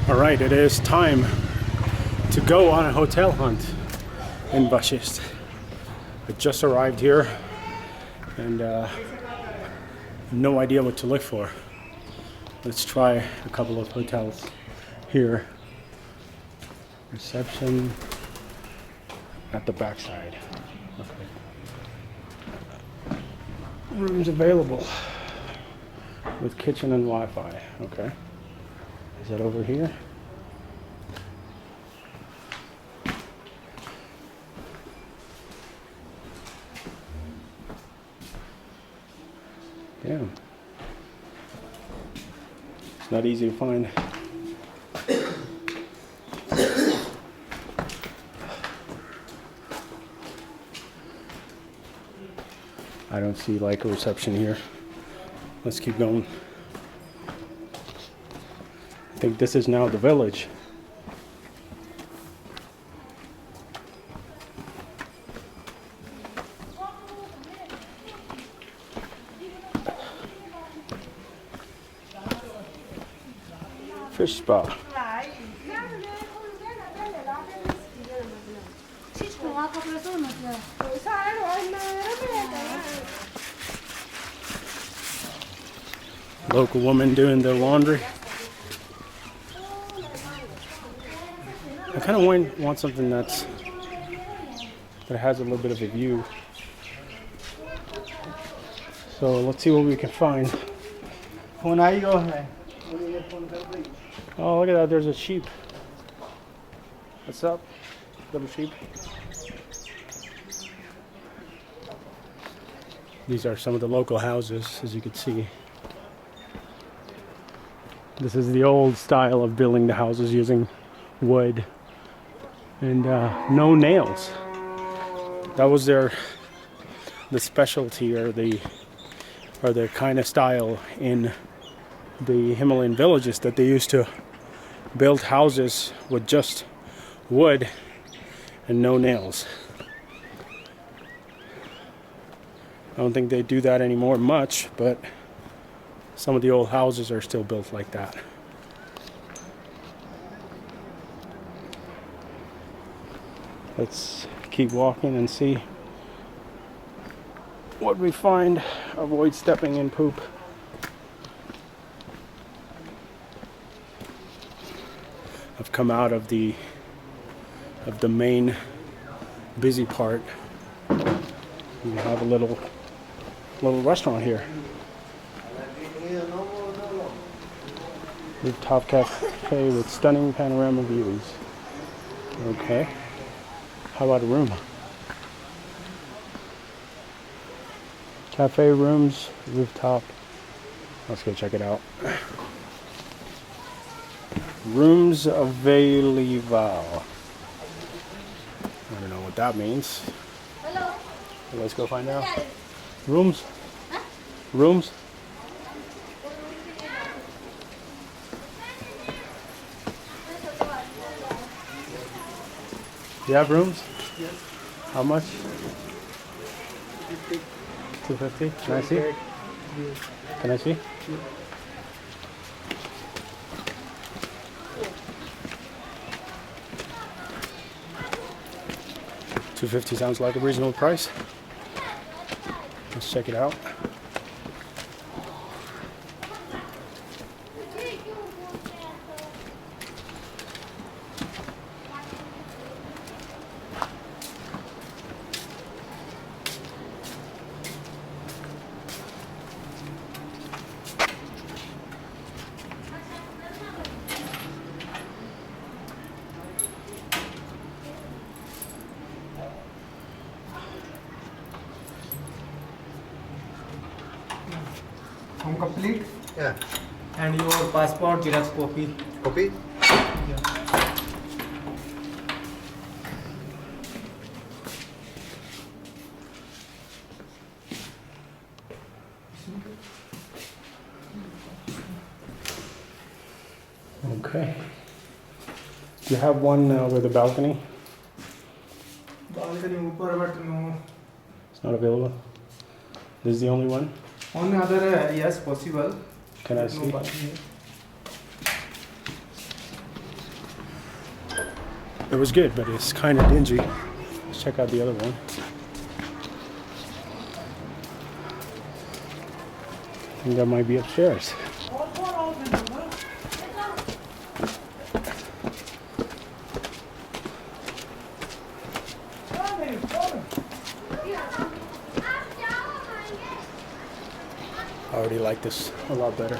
Alright, it is time to go on a hotel hunt in Bashist. I just arrived here and no idea what to look for. Let's try a couple of hotels here. Reception at the backside. Okay. Rooms available with kitchen and Wi-Fi. Okay. Is that over here? Damn. It's not easy to find. I don't see like a reception here. Let's keep going. I think this is now the village. Fish spa. Local woman doing their laundry. I kind of want something that has a little bit of a view. So let's see what we can find. Oh, look at that, there's a sheep. What's up, little sheep? These are some of the local houses, as you can see. This is the old style of building the houses using wood and no nails. That was the specialty or the kind of style in the Himalayan villages, that they used to build houses with just wood and no nails. I don't think they do that anymore much, but some of the old houses are still built like that. Let's keep walking and see what we find. Avoid stepping in poop. I've come out of the main busy part. We have a little restaurant here. Rooftop cafe with stunning panorama views. Okay. How about a room? Cafe rooms, rooftop. Let's go check it out. Rooms available. I don't know what that means. Hello. Let's go find out. Rooms? Huh? Rooms? You have rooms? Yes. How much? 250. Can I see? Can I see? Yeah. $250 sounds like a reasonable price. Let's check it out. Home complete? Yeah. And your passport, Xerox copy? Copy? Yeah. Okay. Do you have one with a balcony? Balcony upar, but no. It's not available. This is the only one? On other yes, possible. Can I see? balcony. It was good, but it's kind of dingy. Let's check out the other one. I think that might be upstairs. I already like this a lot better.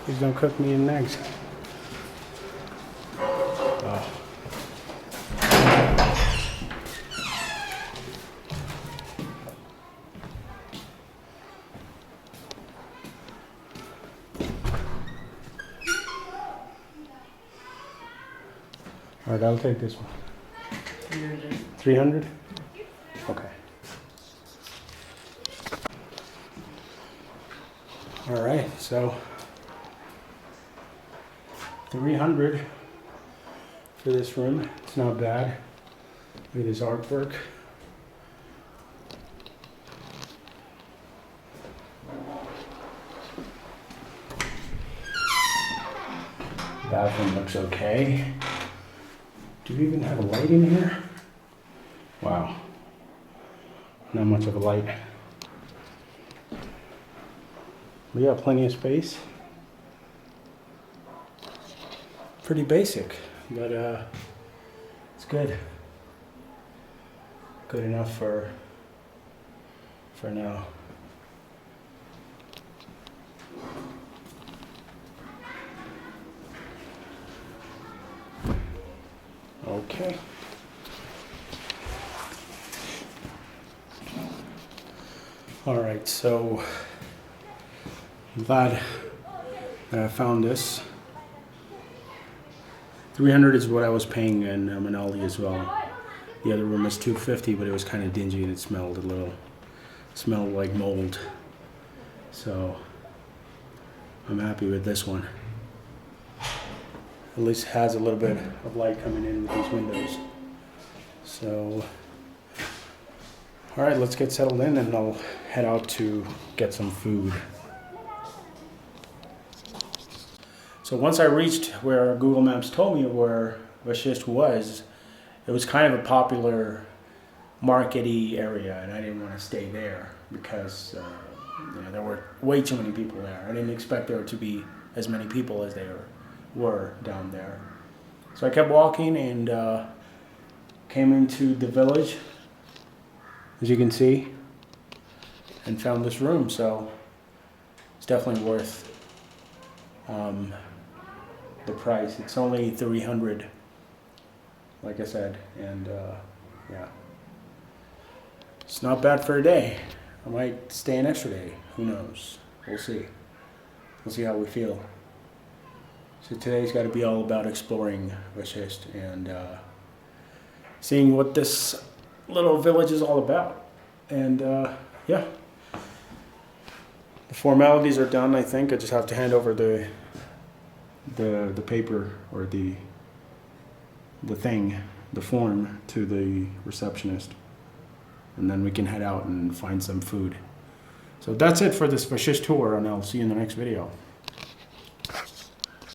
Please don't cook me in eggs. Oh. All right, I'll take this one. 300. 300? Okay. All right, so 300 for this room. It's not bad. Look at this artwork. Bathroom looks okay. Do we even have a light in here? Wow. Not much of a light. We got plenty of space. Pretty basic, but it's good. Good enough for now. Okay. All right, so I'm glad that I found this. 300 is what I was paying in Manali as well. The other room was 250, but it was kind of dingy and it smelled smelled like mold. So I'm happy with this one. At least it has a little bit of light coming in with these windows. So, all right, let's get settled in and I'll head out to get some food. So once I reached where Google Maps told me where Vashist was, it was kind of a popular market-y area, and I didn't want to stay there because there were way too many people there. I didn't expect there to be as many people as there were down there. So I kept walking and came into the village, as you can see, and found this room. So it's definitely worth the price. It's only 300, like I said, and yeah, it's not bad for a day. I might stay an extra day. Who knows? We'll see. We'll see how we feel. So today's got to be all about exploring Vashist and seeing what this little village is all about. And yeah, the formalities are done. I think I just have to hand over the paper or the form to the receptionist, and then we can head out and find some food. So that's it for this Vashist tour, and I'll see you in the next video.